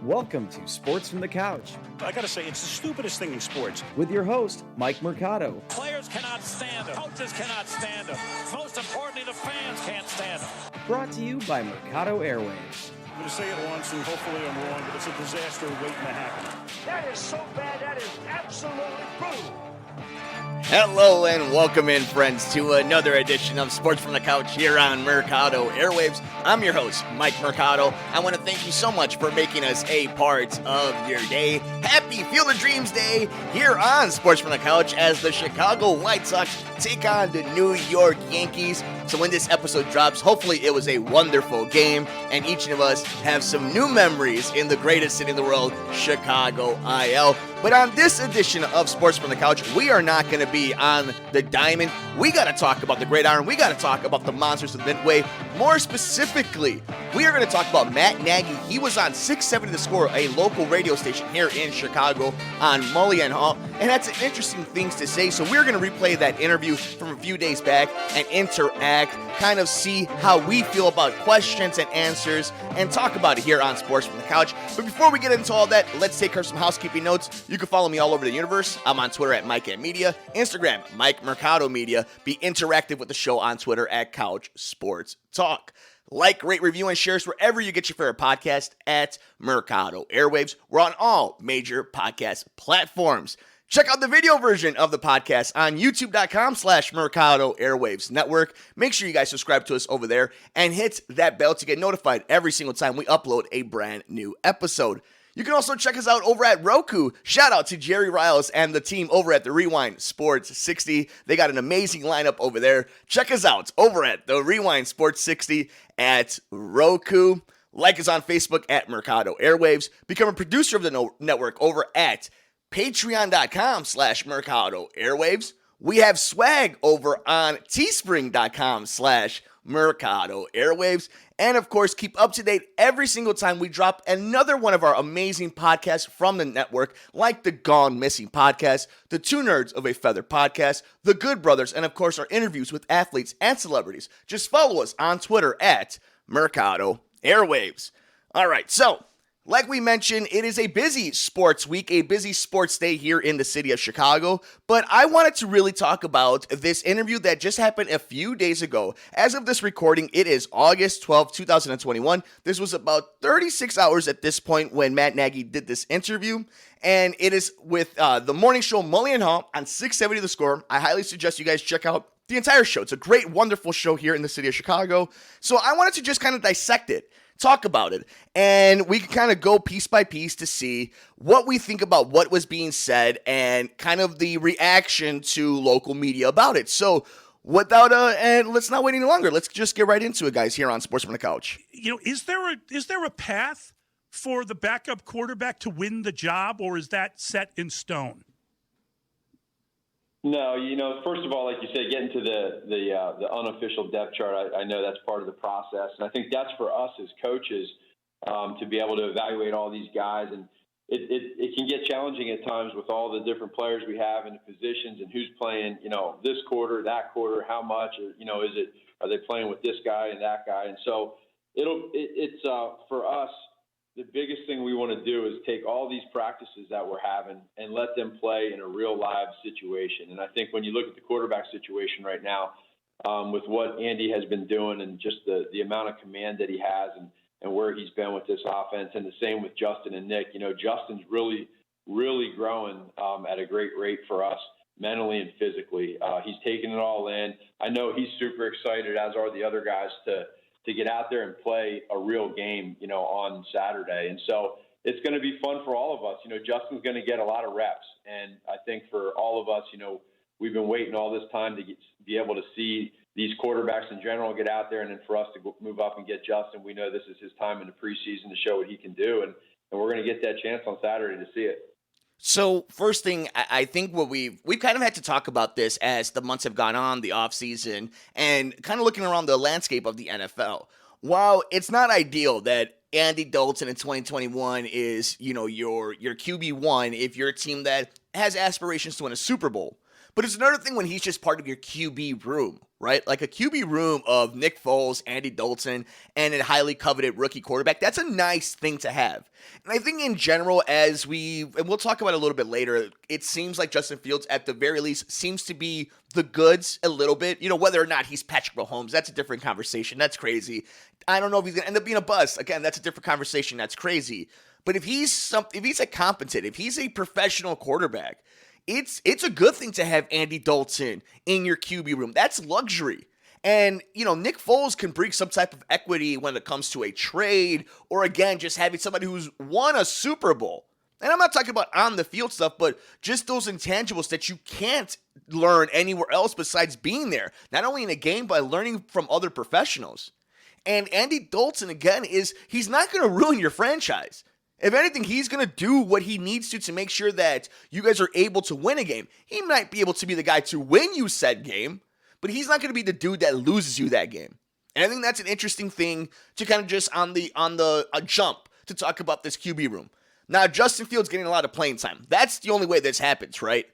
Welcome to Sports from the Couch I gotta say, it's the stupidest thing in sports. with your host, Mike Mercado. Players cannot stand him. Coaches cannot stand him. Most importantly, the fans can't stand him. Brought to you by Mercado Airwaves. I'm gonna say it once, and hopefully I'm wrong, but it's a disaster waiting to happen. That is so bad, that is absolutely brutal. Hello and welcome in, friends, to another edition of Sports from the Couch here on Mercado Airwaves. I'm your host, Mike Mercado. I want to thank you so much for making us a part of your day. Happy Field of Dreams Day here on Sports from the Couch as the Chicago White Sox take on the New York Yankees. So when this episode drops, hopefully it was a wonderful game and each of us have some new memories in the greatest city in the world, Chicago IL. But on this edition of Sports from the Couch, we are not going to be on the diamond. We got to talk about the Gridiron. We got to talk about the Monsters of Midway. More specifically, we are going to talk about Matt Nagy. He was on 670 The Score, a local radio station here in Chicago on Mulligan Hall. And that's an interesting thing to say. So we're going to replay that interview from a few days back and interact, kind of see how we feel about questions and answers, and talk about it here on Sports from the Couch. But before we get into all that, let's take care of some housekeeping notes. You can follow me all over the universe. I'm on Twitter at Mike Media, Instagram, Mike Mercado Media. Be interactive with the show on Twitter at Couch Sports Talk. Like, rate, review, and share us wherever you get your favorite podcast at Mercado Airwaves. We're on all major podcast platforms. Check out the video version of the podcast on youtube.com/Mercado Airwaves Network. Make sure you guys subscribe to us over there and hit that bell to get notified every single time we upload a brand new episode. You can also check us out over at Roku. Shout out to Jerry Riles and the team over at the Rewind Sports 60. They got an amazing lineup over there. Check us out over at the Rewind Sports 60 at Roku. Like us on Facebook at Mercado Airwaves. Become a producer of the network over at patreon.com/Mercado Airwaves. We have swag over on teespring.com/Mercado Airwaves. And of course, keep up to date every single time we drop another one of our amazing podcasts from the network, like the Gone Missing podcast, the Two Nerds of a Feather podcast, the Good Brothers, and of course, our interviews with athletes and celebrities. Just follow us on Twitter at Mercado Airwaves. All right, so like we mentioned, it is a busy sports week, a busy sports day here in the city of Chicago, but I wanted to really talk about this interview that just happened a few days ago. As of this recording, it is August 12th, 2021. This was about 36 hours at this point when Matt Nagy did this interview, and it is with the morning show Mulligan Hall on 670 The Score. I highly suggest you guys check out the entire show. It's a great, wonderful show here in the city of Chicago, so I wanted to just kind of dissect it, talk about it, and we can kind of go piece by piece to see what we think about what was being said and kind of the reaction to local media about it. So without and let's not wait any longer. Let's just get right into it, guys, here on Sports from the Couch. You know, is there a path for the backup quarterback to win the job, or is that set in stone? No, first of all, like you said, getting to the unofficial depth chart, I know that's part of the process. And I think that's for us as coaches to be able to evaluate all these guys. And it can get challenging at times with all the different players we have in the positions and who's playing, this quarter, that quarter, how much, or, are they playing with this guy and that guy? And so it's for us, the biggest thing we want to do is take all these practices that we're having and let them play in a real live situation. And I think when you look at the quarterback situation right now, with what Andy has been doing and just the amount of command that he has and where he's been with this offense, and the same with Justin and Nick, Justin's really, really growing at a great rate for us mentally and physically. He's taking it all in. I know he's super excited, as are the other guys, to get out there and play a real game, on Saturday. And so it's going to be fun for all of us. Justin's going to get a lot of reps. And I think for all of us, we've been waiting all this time to be able to see these quarterbacks in general get out there. And then for us to move up and get Justin, we know this is his time in the preseason to show what he can do. And we're going to get that chance on Saturday to see it. So first thing, I think what we've kind of had to talk about this as the months have gone on, the offseason, and kind of looking around the landscape of the NFL. While it's not ideal that Andy Dalton in 2021 is, your QB1 if you're a team that has aspirations to win a Super Bowl. But it's another thing when he's just part of your QB room, right? Like a QB room of Nick Foles, Andy Dalton, and a highly coveted rookie quarterback. That's a nice thing to have. And I think in general, and we'll talk about it a little bit later, it seems like Justin Fields, at the very least, seems to be the goods a little bit. Whether or not he's Patrick Mahomes, that's a different conversation. That's crazy. I don't know if he's going to end up being a bust. Again, that's a different conversation. That's crazy. But if he's a competent, if he's a professional quarterback, it's a good thing to have Andy Dalton in your QB room. That's luxury. And, Nick Foles can bring some type of equity when it comes to a trade or, again, just having somebody who's won a Super Bowl. And I'm not talking about on the field stuff, but just those intangibles that you can't learn anywhere else besides being there. Not only in a game, but learning from other professionals. And Andy Dalton, again, he's not going to ruin your franchise. If anything, he's going to do what he needs to make sure that you guys are able to win a game. He might be able to be the guy to win you said game, but he's not going to be the dude that loses you that game. And I think that's an interesting thing to kind of just on the jump to talk about this QB room. Now, Justin Fields getting a lot of playing time. That's the only way this happens, right?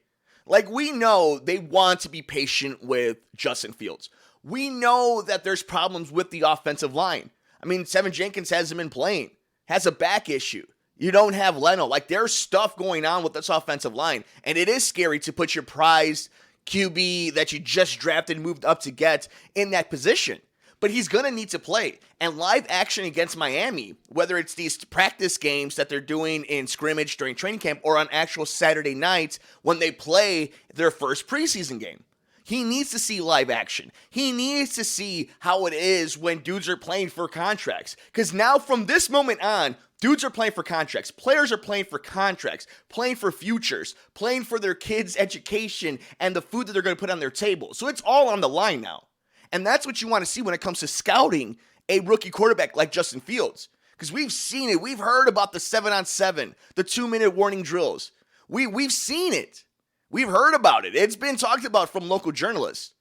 Like, we know they want to be patient with Justin Fields. We know that there's problems with the offensive line. I mean, Tevin Jenkins hasn't been playing, has a back issue. You don't have Leno. Like, there's stuff going on with this offensive line, and it is scary to put your prized QB that you just drafted and moved up to get in that position. But he's going to need to play. And live action against Miami, whether it's these practice games that they're doing in scrimmage during training camp or on actual Saturday nights when they play their first preseason game. He needs to see live action. He needs to see how it is when dudes are playing for contracts. Because now from this moment on, dudes are playing for contracts. Players are playing for contracts, playing for futures, playing for their kids' education and the food that they're going to put on their table. So it's all on the line now. And that's what you want to see when it comes to scouting a rookie quarterback like Justin Fields. Because we've seen it. We've heard about the 7-on-7, the 2-minute warning drills. We've seen it. We've heard about it. It's been talked about from local journalists.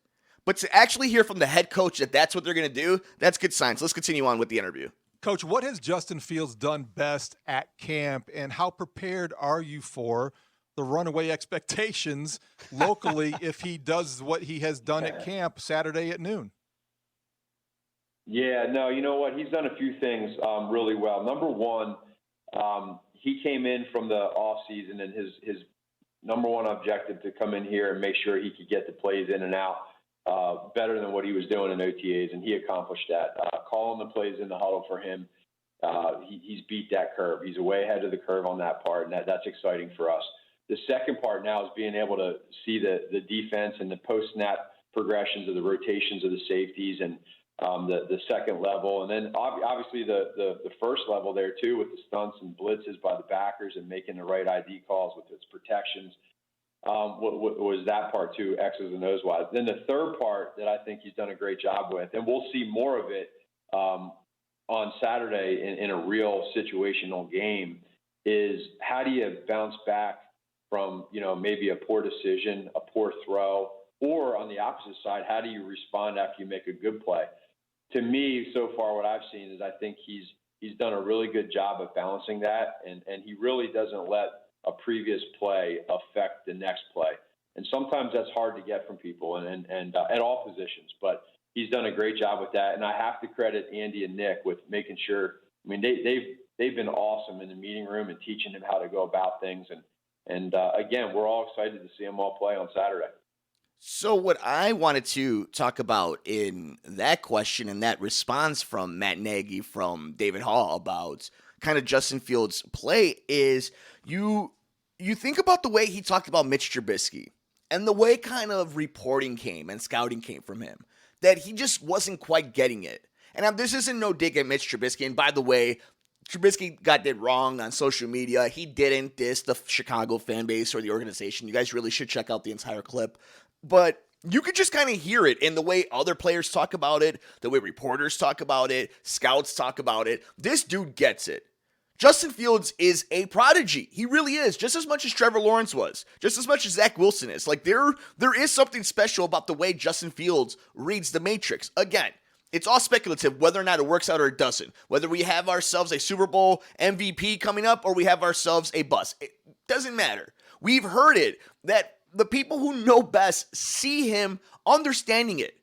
But to actually hear from the head coach that that's what they're going to do, that's good signs. Let's continue on with the interview. Coach, what has Justin Fields done best at camp, and how prepared are you for the runaway expectations locally if he does what he has done at camp Saturday at noon? Yeah, no, you know what? He's done a few things really well. Number one, he came in from the offseason, and his number one objective to come in here and make sure he could get the plays in and out better than what he was doing in OTAs, and he accomplished that. Calling the plays in the huddle for him, he's beat that curve. He's way ahead of the curve on that part, and that's exciting for us. The second part now is being able to see the defense and the post-snap progressions of the rotations of the safeties and the second level. And then obviously the first level there too, with the stunts and blitzes by the backers and making the right ID calls with its protections. What was that part too, X's and O's wise. Then the third part that I think he's done a great job with, and we'll see more of it on Saturday in a real situational game, is how do you bounce back from, maybe a poor decision, a poor throw, or on the opposite side, how do you respond after you make a good play? To me, so far, what I've seen is I think he's done a really good job of balancing that, and he really doesn't let a previous play affect the next play. And sometimes that's hard to get from people and at all positions, but he's done a great job with that. And I have to credit Andy and Nick with making sure, they've been awesome in the meeting room and teaching him how to go about things. And again, we're all excited to see them all play on Saturday. So what I wanted to talk about in that question and that response from Matt Nagy, from David Hall about kind of Justin Fields' play is you think about the way he talked about Mitch Trubisky and the way kind of reporting came and scouting came from him, that he just wasn't quite getting it. And now this isn't no dig at Mitch Trubisky. And by the way, Trubisky got it wrong on social media. He didn't diss the Chicago fan base or the organization. You guys really should check out the entire clip. But you could just kind of hear it in the way other players talk about it, the way reporters talk about it, scouts talk about it. This dude gets it. Justin Fields is a prodigy. He really is, just as much as Trevor Lawrence was, just as much as Zach Wilson is. Like, there is something special about the way Justin Fields reads the Matrix. Again, it's all speculative whether or not it works out or it doesn't. Whether we have ourselves a Super Bowl MVP coming up or we have ourselves a bust. It doesn't matter. We've heard it that the people who know best see him understanding it.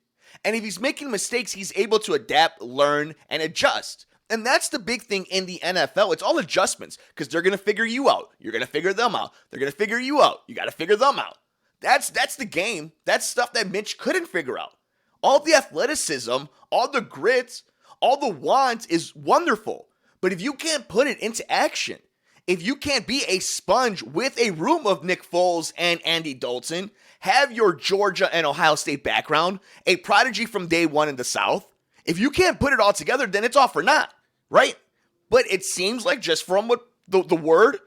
And if he's making mistakes, he's able to adapt, learn, and adjust. And that's the big thing in the NFL. It's all adjustments because they're going to figure you out. You're going to figure them out. They're going to figure you out. You got to figure them out. That's the game. That's stuff that Mitch couldn't figure out. All the athleticism, all the grit, all the want is wonderful. But if you can't put it into action, if you can't be a sponge with a room of Nick Foles and Andy Dalton, have your Georgia and Ohio State background, a prodigy from day one in the South, if you can't put it all together, then it's all for naught, right? But it seems like just from what the word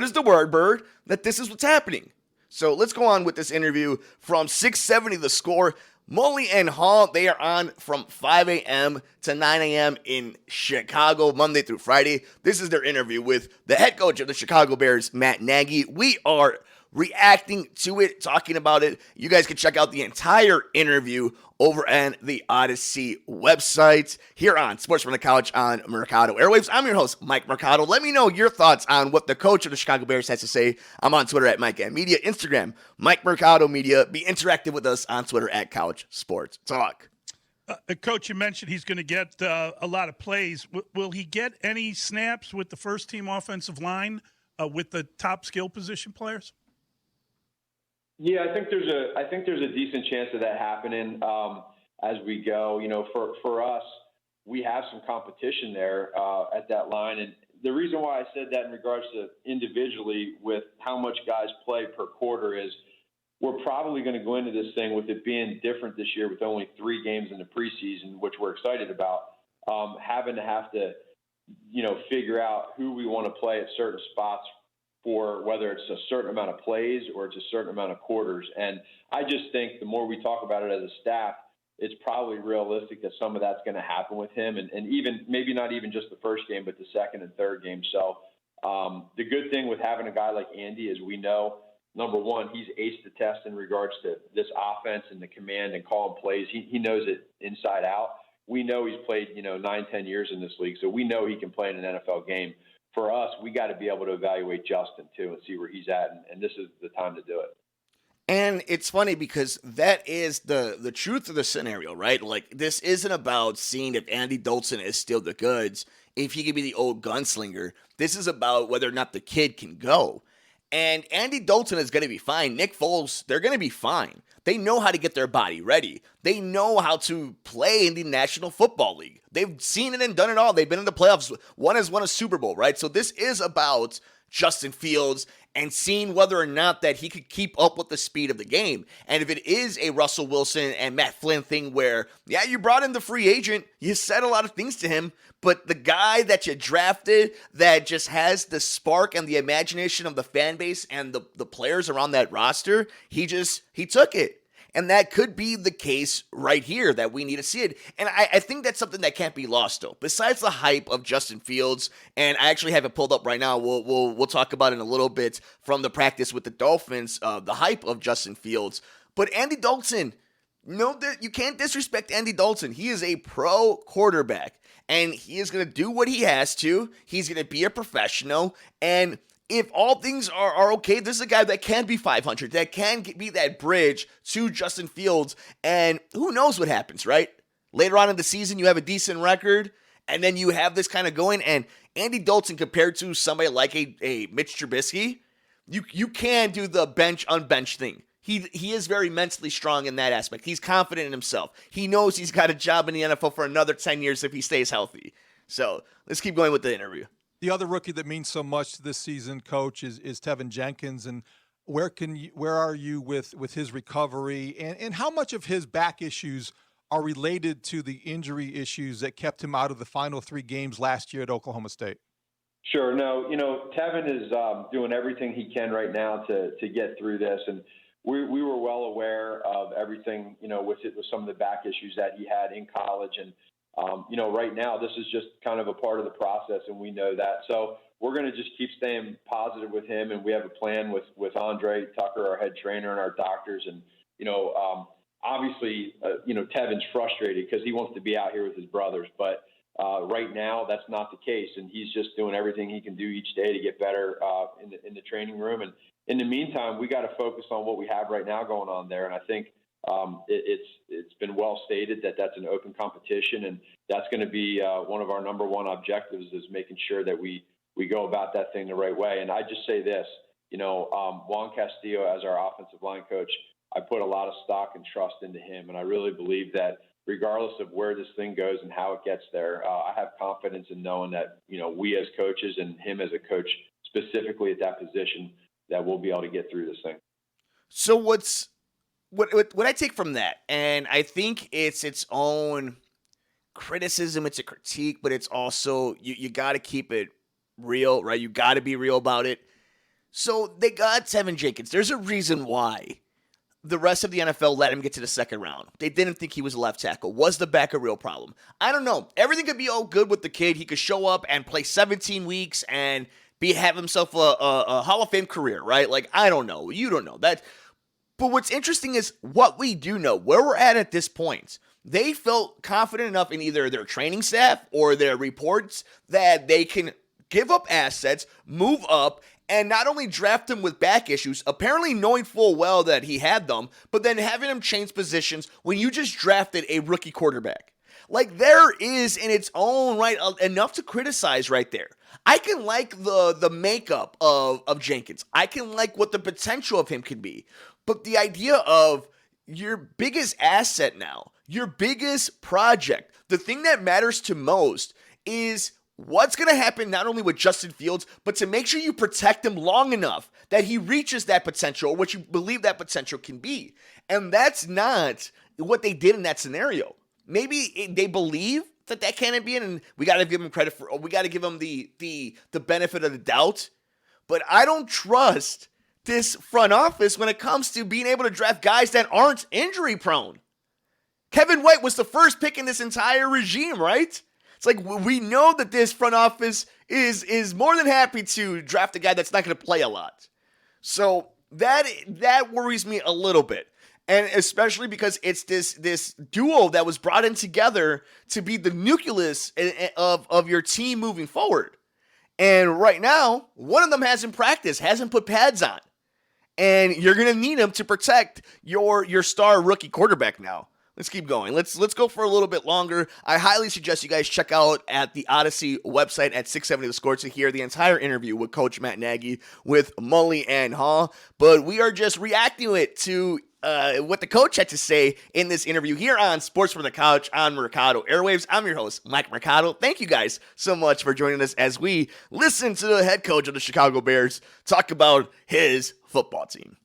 is the word, Bird, that this is what's happening. So let's go on with this interview from 670 The Score. Mully and Hall, they are on from 5 a.m. to 9 a.m. in Chicago, Monday through Friday. This is their interview with the head coach of the Chicago Bears, Matt Nagy. We are reacting to it, talking about it. You guys can check out the entire interview over on the Odyssey website here on Sports from the Couch on Mercado Airwaves. I'm your host, Mike Mercado. Let me know your thoughts on what the coach of the Chicago Bears has to say. I'm on Twitter at Mike M Media, Instagram, Mike Mercado Media. Be interactive with us on Twitter at Couch Sports Talk. Coach, you mentioned he's going to get a lot of plays. Will he get any snaps with the first team offensive line with the top skill position players? Yeah, I think there's a decent chance of that happening as we go. You know, for us, we have some competition there at that line, and the reason why I said that in regards to individually with how much guys play per quarter is we're probably going to go into this thing with it being different this year with only 3 games in the preseason, which we're excited about. Having to figure out who we want to play at certain spots for whether it's a certain amount of plays or it's a certain amount of quarters. And I just think the more we talk about it as a staff, it's probably realistic that some of that's going to happen with him. And even maybe not even just the first game, but the second and third game. So the good thing with having a guy like Andy is we know, number one, he's aced the test in regards to this offense and the command and calling plays. He knows it inside out. We know he's played, 9-10 years in this league. So we know he can play in an NFL game. For us, we got to be able to evaluate Justin, too, and see where he's at, and this is the time to do it. And it's funny because that is the truth of the scenario, right? Like, this isn't about seeing if Andy Dalton is still the goods, if he could be the old gunslinger. This is about whether or not the kid can go. And Andy Dalton is going to be fine. Nick Foles, they're going to be fine. They know how to get their body ready. They know how to play in the National Football League. They've seen it and done it all. They've been in the playoffs. One has won a Super Bowl, right? So this is about Justin Fields and seeing whether or not that he could keep up with the speed of the game. And if it is a Russell Wilson and Matt Flynn thing where, yeah, you brought in the free agent, you said a lot of things to him, but the guy that you drafted that just has the spark and the imagination of the fan base and the players around that roster, he took it. And that could be the case right here that we need to see it. And I think that's something that can't be lost, though. Besides the hype of Justin Fields, and I actually have it pulled up right now. We'll talk about it in a little bit from the practice with the Dolphins, the hype of Justin Fields. But Andy Dalton, you can't disrespect Andy Dalton. He is a pro quarterback, and he is going to do what he has to. He's going to be a professional, and if all things are okay, this is a guy that can be 500, that can be that bridge to Justin Fields, and who knows what happens, right? Later on in the season, you have a decent record, and then you have this kind of going, and Andy Dalton compared to somebody like a Mitch Trubisky, you can do the bench-unbench thing. He is very mentally strong in that aspect. He's confident in himself. He knows he's got a job in the NFL for another 10 years if he stays healthy. So let's keep going with the interview. The other rookie that means so much this season, Coach, is Tevin Jenkins. And where are you with his recovery? And how much of his back issues are related to the injury issues that kept him out of the final 3 games last year at Oklahoma State? Sure. No, Tevin is doing everything he can right now to get through this. And we were well aware of everything, with some of the back issues that he had in college. And right now, this is just kind of a part of the process, and we know that. So we're going to just keep staying positive with him, and we have a plan with Andre Tucker, our head trainer, and our doctors. And, obviously, Tevin's frustrated because he wants to be out here with his brothers. But Right now, that's not the case, and he's just doing everything he can do each day to get better in the training room. And in the meantime, we got to focus on what we have right now going on there. And I think it's been well stated that that's an open competition, and that's going to be one of our number one objectives is making sure that we go about that thing the right way. And I just say this, Juan Castillo as our offensive line coach, I put a lot of stock and trust into him, and I really believe that regardless of where this thing goes and how it gets there, I have confidence in knowing that, we as coaches and him as a coach specifically at that position, that we'll be able to get through this thing. So what I take from that, and I think it's its own criticism, it's a critique, but it's also, you got to keep it real, right? You got to be real about it. So they got Tevin Jenkins. There's a reason why the rest of the NFL let him get to the second round. They didn't think he was a left tackle. Was the back a real problem? I don't know. Everything could be all good with the kid. He could show up and play 17 weeks and have himself a Hall of Fame career, right? Like, I don't know. You don't know that. But what's interesting is what we do know, where we're at this point. They felt confident enough in either their training staff or their reports that they can give up assets, move up, and not only draft him with back issues, apparently knowing full well that he had them, but then having him change positions when you just drafted a rookie quarterback. Like, there is in its own right enough to criticize right there. I can like the makeup of Jenkins. I can like what the potential of him can be. But the idea of your biggest asset now, your biggest project, the thing that matters to most is what's going to happen not only with Justin Fields, but to make sure you protect him long enough that he reaches that potential or what you believe that potential can be. And that's not what they did in that scenario. Maybe they believe that can't be it, and we got to give him credit for, we got to give him the benefit of the doubt. But I don't trust this front office when it comes to being able to draft guys that aren't injury prone. Kevin White was the first pick in this entire regime, right? It's like we know that this front office is more than happy to draft a guy that's not going to play a lot. So that worries me a little bit. And especially because it's this duo that was brought in together to be the nucleus of your team moving forward. And right now, one of them hasn't practiced, hasn't put pads on. And you're going to need him to protect your star rookie quarterback now. Let's keep going. Let's go for a little bit longer. I highly suggest you guys check out at the Odyssey website at 670 The Score to hear the entire interview with Coach Matt Nagy with Mully and Hall. But we are just reacting to what the coach had to say in this interview here on Sports from the Couch on Mercado Airwaves. I'm your host, Mike Mercado. Thank you guys so much for joining us as we listen to the head coach of the Chicago Bears talk about his football team.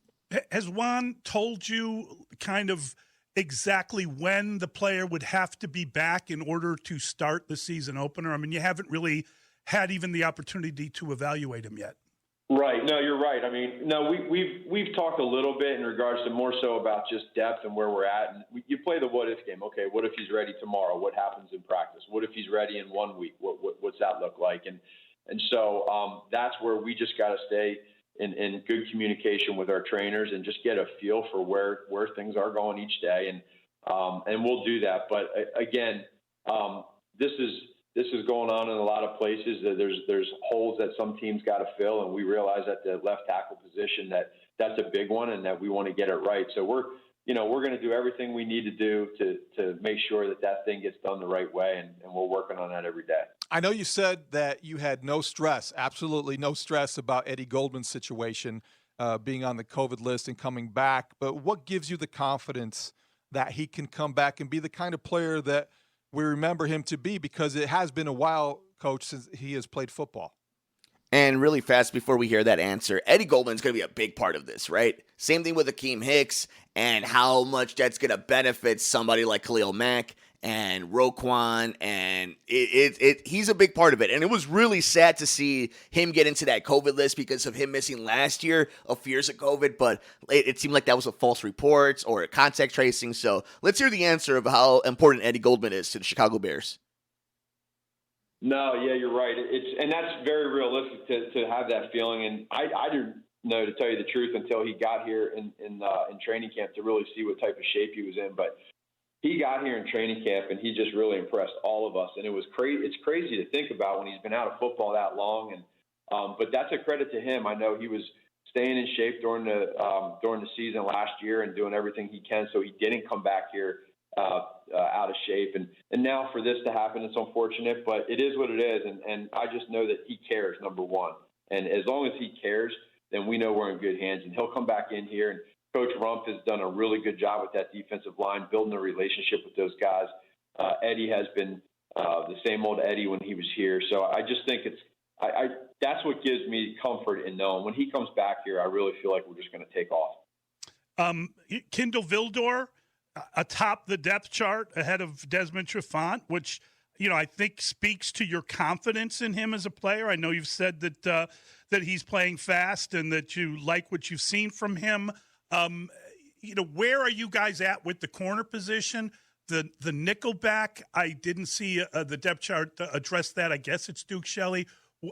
Has Juan told you kind of exactly when the player would have to be back in order to start the season opener? I mean, you haven't really had even the opportunity to evaluate him yet. Right. No, you're right. I mean, no, we've talked a little bit in regards to more so about just depth and where we're at. And you play the what if game. Okay, what if he's ready tomorrow? What happens in practice? What if he's ready in 1 week? What's that look like? And so that's where we just got to stay in good communication with our trainers and just get a feel for where things are going each day. And we'll do that. But again, this is going on in a lot of places. There's holes that some teams got to fill, and we realize at the left tackle position that's a big one, and that we want to get it right. So we're going to do everything we need to do to make sure that thing gets done the right way, and we're working on that every day. I know you said that you had no stress, absolutely no stress about Eddie Goldman's situation, being on the COVID list and coming back. But what gives you the confidence that he can come back and be the kind of player that we remember him to be? Because it has been a while, Coach, since he has played football. And really fast before we hear that answer, Eddie Goldman's going to be a big part of this, right? Same thing with Akeem Hicks and how much that's going to benefit somebody like Khalil Mack and Roquan, and he's a big part of it. And it was really sad to see him get into that COVID list because of him missing last year of fears of COVID, but it seemed like that was a false report or a contact tracing. So let's hear the answer of how important Eddie Goldman is to the Chicago Bears. No, yeah, you're right. And that's very realistic to have that feeling. And I didn't know, to tell you the truth, until he got here in training camp to really see what type of shape he was in. But he got here in training camp and he just really impressed all of us. And it was crazy. It's crazy to think about when he's been out of football that long. And but that's a credit to him. I know he was staying in shape during the season last year and doing everything he can so he didn't come back here out of shape. And now for this to happen, it's unfortunate, but it is what it is. And I just know that he cares, number one. And as long as he cares, then we know we're in good hands. And he'll come back in here. And Coach Rumpf has done a really good job with that defensive line, building a relationship with those guys. Eddie has been the same old Eddie when he was here. So I just think that's what gives me comfort in knowing when he comes back here, I really feel like we're just going to take off. Kindle Vildor atop the depth chart ahead of Desmond Trufant, which, I think speaks to your confidence in him as a player. I know you've said that he's playing fast and that you like what you've seen from him. Where are you guys at with the corner position? The nickel back, I didn't see the depth chart address that. I guess it's Duke Shelley.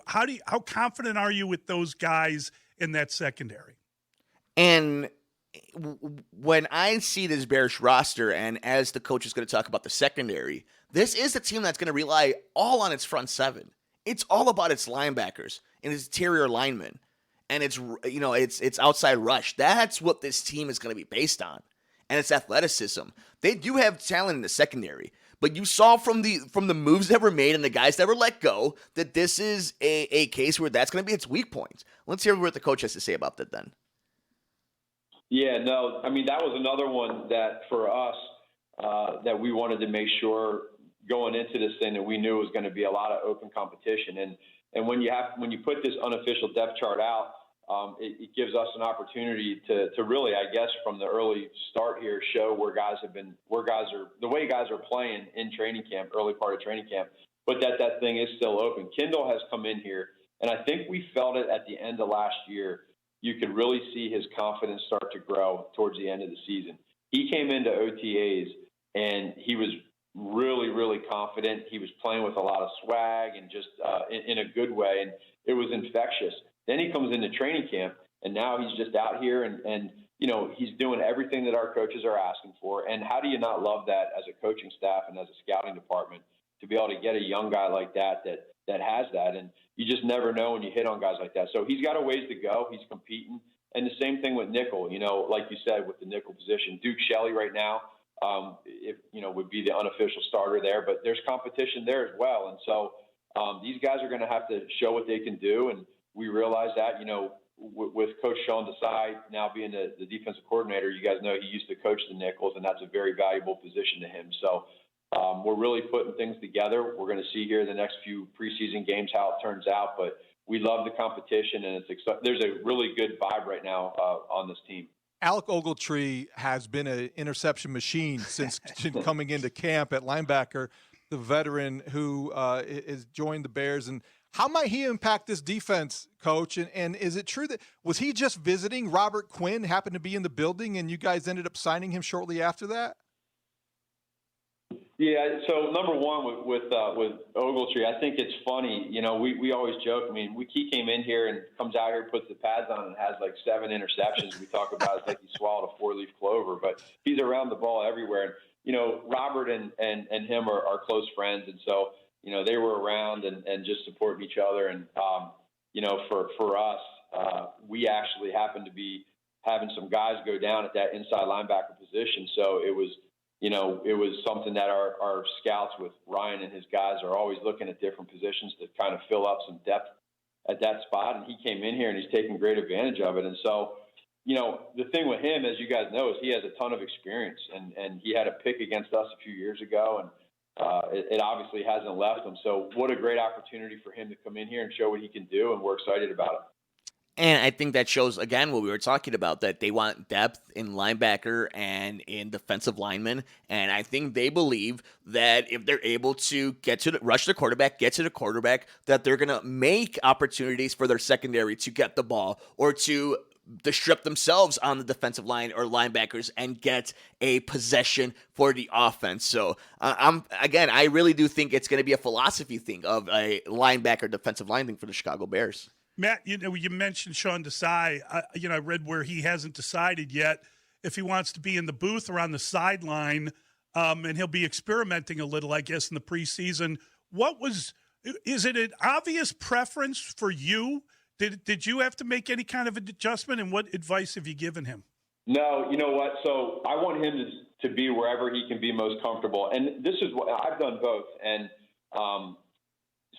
How confident are you with those guys in that secondary? And when I see this Bears roster, and as the coach is going to talk about the secondary, this is a team that's going to rely all on its front seven. It's all about its linebackers and its interior linemen, and it's outside rush. That's what this team is going to be based on, and it's athleticism. They do have talent in the secondary, but you saw from the moves that were made and the guys that were let go that this is a case where that's going to be its weak point. Let's hear what the coach has to say about that then. Yeah, no, I mean, that was another one that for us that we wanted to make sure going into this thing that we knew was going to be a lot of open competition. And when you put this unofficial depth chart out, it gives us an opportunity to really, I guess, from the early start here, show the way guys are playing in training camp, early part of training camp, but that thing is still open. Kindle has come in here, and I think we felt it at the end of last year. You could really see his confidence start to grow towards the end of the season. He came into OTAs and he was really, really confident. He was playing with a lot of swag and just in a good way, and it was infectious. Then he comes into training camp, and now he's just out here and he's doing everything that our coaches are asking for. And how do you not love that as a coaching staff and as a scouting department to be able to get a young guy like that has that? And you just never know when you hit on guys like that. So he's got a ways to go. He's competing. And the same thing with nickel, like you said, with the nickel position. Duke Shelley right now, would be the unofficial starter there, but there's competition there as well. And so these guys are going to have to show what they can do. And we realize that, with Coach Sean Desai now being the defensive coordinator, you guys know he used to coach the nickels, and that's a very valuable position to him. So we're really putting things together. We're going to see here the next few preseason games how it turns out, but we love the competition, and there's a really good vibe right now on this team. Alec Ogletree has been an interception machine since coming into camp at linebacker, the veteran who has joined the Bears. And how might he impact this defense, Coach? And is it true that was he just visiting? Robert Quinn happened to be in the building, and you guys ended up signing him shortly after that? Yeah, so number one with Ogletree, I think it's funny. We always joke. I mean, he came in here and comes out here, puts the pads on, and has like 7 interceptions. We talk about it's like he swallowed a 4-leaf clover, but he's around the ball everywhere. And Robert and him are close friends, and so they were around and just supporting each other. And for us, we actually happened to be having some guys go down at that inside linebacker position, so it was something that our scouts with Ryan and his guys are always looking at different positions to kind of fill up some depth at that spot. And he came in here and he's taking great advantage of it. And so, the thing with him, as you guys know, is he has a ton of experience, and he had a pick against us a few years ago, and it obviously hasn't left him. So what a great opportunity for him to come in here and show what he can do. And we're excited about it. And I think that shows, again, what we were talking about, that they want depth in linebacker and in defensive linemen. And I think they believe that if they're able to rush the quarterback, get to the quarterback, that they're going to make opportunities for their secondary to get the ball or to strip themselves on the defensive line or linebackers and get a possession for the offense. So I really do think it's going to be a philosophy thing of a linebacker defensive line thing for the Chicago Bears. Matt, you mentioned Sean Desai. I read where he hasn't decided yet if he wants to be in the booth or on the sideline. and he'll be experimenting a little, I guess, in the preseason. Is it an obvious preference for you? Did you have to make any kind of adjustment, and what advice have you given him? No, you know what? So I want him to be wherever he can be most comfortable. And this is what I've done both. And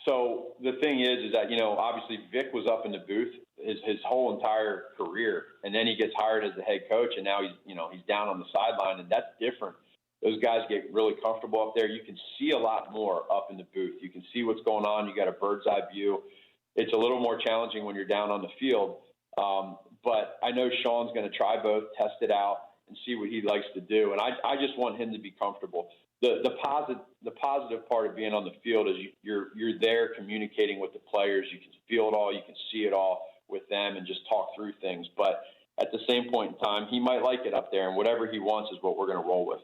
so the thing is that, obviously Vic was up in the booth his whole entire career. And then he gets hired as the head coach. And now he's down on the sideline, and that's different. Those guys get really comfortable up there. You can see a lot more up in the booth. You can see what's going on. You got a bird's eye view. It's a little more challenging when you're down on the field. But I know Sean's going to try both, test it out, and see what he likes to do. And I just want him to be comfortable. The positive part of being on the field is you're there communicating with the players. You can feel it all. You can see it all with them and just talk through things. But at the same point in time, he might like it up there, and whatever he wants is what we're going to roll with.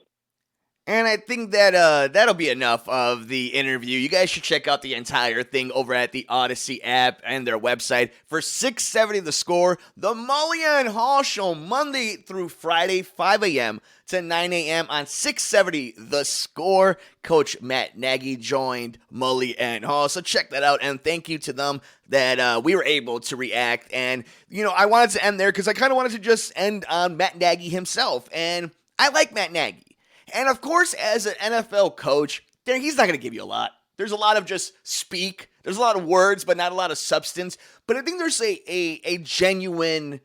And I think that that'll be enough of the interview. You guys should check out the entire thing over at the Odyssey app and their website. For 670 The Score, the Mully and Hall Show, Monday through Friday, 5 a.m. to 9 a.m. on 670 The Score. Coach Matt Nagy joined Mully and Hall, so check that out. And thank you to them that we were able to react. And, I wanted to end there because I kind of wanted to just end on Matt Nagy himself. And I like Matt Nagy. And, of course, as an NFL coach, he's not going to give you a lot. There's a lot of just speak. There's a lot of words, but not a lot of substance. But I think there's a genuine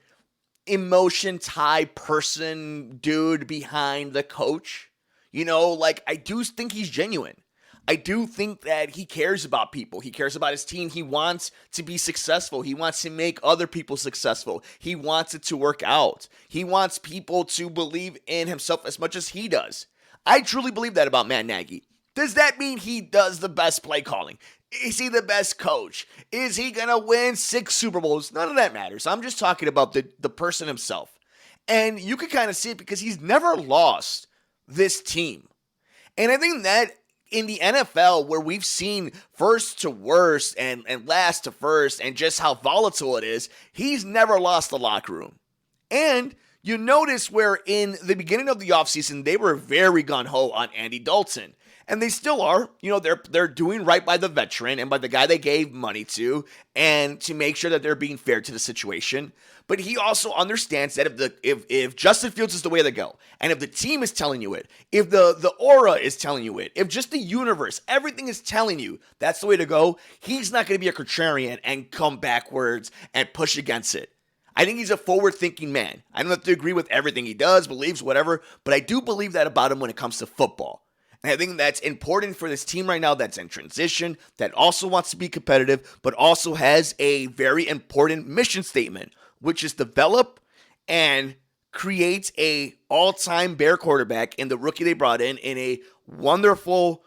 emotion-type person, dude, behind the coach. I do think he's genuine. I do think that he cares about people. He cares about his team. He wants to be successful. He wants to make other people successful. He wants it to work out. He wants people to believe in himself as much as he does. I truly believe that about Matt Nagy. Does that mean he does the best play calling? Is he the best coach? Is he going to win 6 Super Bowls? None of that matters. I'm just talking about the person himself. And you can kind of see it because he's never lost this team. And I think that in the NFL, where we've seen first to worst and last to first and just how volatile it is, he's never lost the locker room. And you notice where in the beginning of the offseason, they were very gung-ho on Andy Dalton. And they still are. They're doing right by the veteran and by the guy they gave money to, and to make sure that they're being fair to the situation. But he also understands that if Justin Fields is the way to go, and if the team is telling you it, if the aura is telling you it, if just the universe, everything is telling you that's the way to go, he's not going to be a contrarian and come backwards and push against it. I think he's a forward-thinking man. I don't have to agree with everything he does, believes, whatever, but I do believe that about him when it comes to football. And I think that's important for this team right now that's in transition, that also wants to be competitive, but also has a very important mission statement, which is develop and create a all-time Bear quarterback in the rookie they brought in a wonderful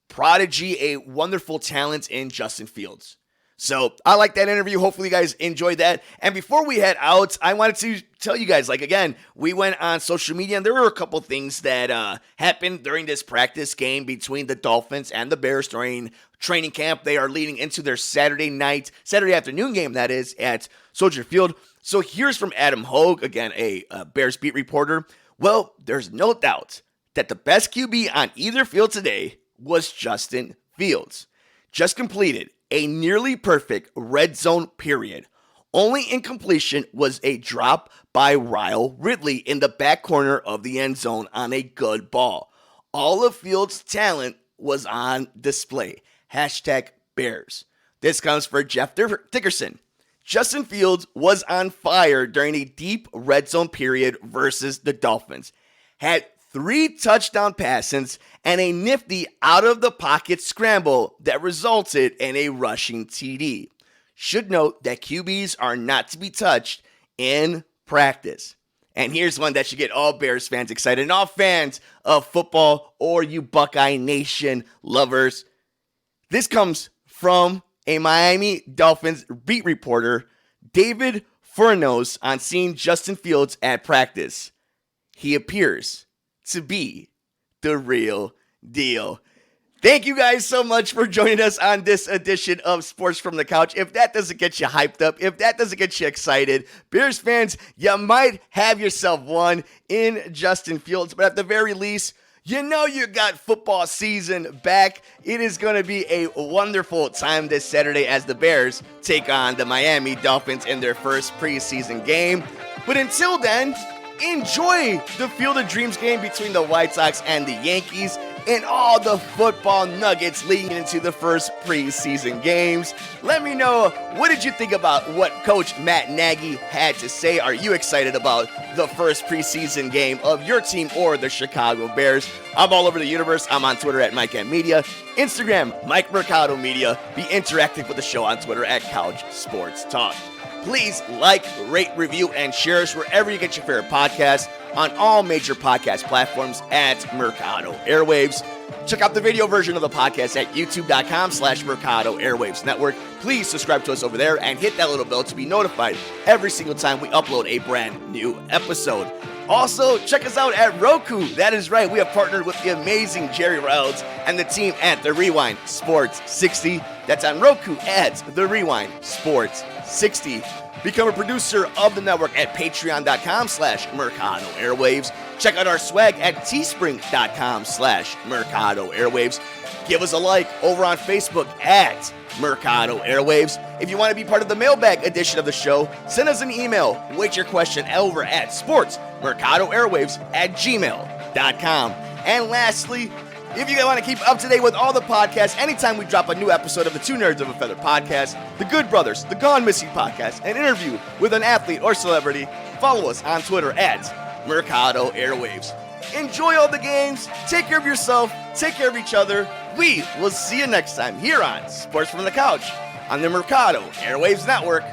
prodigy, a wonderful talent in Justin Fields. So I like that interview. Hopefully you guys enjoyed that. And before we head out, I wanted to tell you guys, again, we went on social media and there were a couple things that happened during this practice game between the Dolphins and the Bears during training camp. They are leading into their Saturday afternoon game, that is, at Soldier Field. So here's from Adam Hogue, again, a Bears beat reporter. Well, there's no doubt that the best QB on either field today was Justin Fields. Just completed a nearly perfect red zone period. Only incompletion was a drop by Ryle Ridley in the back corner of the end zone on a good ball. All of Fields' talent was on display. #Bears. This comes for Jeff Dickerson. Justin Fields was on fire during a deep red zone period versus the Dolphins. Had 3 touchdown passes, and a nifty out-of-the-pocket scramble that resulted in a rushing TD. Should note that QBs are not to be touched in practice. And here's one that should get all Bears fans excited, and all fans of football or you Buckeye Nation lovers. This comes from a Miami Dolphins beat reporter, David Furnos, on seeing Justin Fields at practice. He appears to be the real deal. Thank you guys so much for joining us on this edition of Sports from the Couch. If that doesn't get you hyped up, if that doesn't get you excited, Bears fans, you might have yourself one in Justin Fields, but at the very least, You know you got football season back. It is going to be a wonderful time this Saturday as the Bears take on the Miami Dolphins in their first preseason game. But until then, enjoy the Field of Dreams game between the White Sox and the Yankees and all the football nuggets leading into the first preseason games. Let me know, what did you think about what Coach Matt Nagy had to say? Are you excited about the first preseason game of your team or the Chicago Bears? I'm all over the universe. I'm on Twitter at Mike M Media, Instagram, Mike Mercado Media. Be interactive with the show on Twitter at Couch Sports Talk. Please like, rate, review, and share us wherever you get your favorite podcasts on all major podcast platforms at Mercado Airwaves. Check out the video version of the podcast at youtube.com/Mercado Airwaves Network. Please subscribe to us over there and hit that little bell to be notified every single time we upload a brand new episode. Also, check us out at Roku. That is right, we have partnered with the amazing Jerry Reynolds and the team at The Rewind Sports 60. That's on Roku at The Rewind Sports 60. Become a producer of the network at patreon.com/Mercado Airwaves. Check out our swag at teespring.com/Mercado Airwaves. Give us a like over on Facebook at Mercado Airwaves. If you want to be part of the mailbag edition of the show, send us an email with your question over at sportsmercadoairwaves@gmail.com. And lastly, if you want to keep up to date with all the podcasts, anytime we drop a new episode of the Two Nerds of a Feather podcast, The Good Brothers, The Gone Missing podcast, an interview with an athlete or celebrity, follow us on Twitter at Mercado Airwaves. Enjoy all the games, take care of yourself, take care of each other. We will see you next time here on Sports from the Couch on the Mercado Airwaves Network.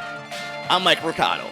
I'm Mike Mercado.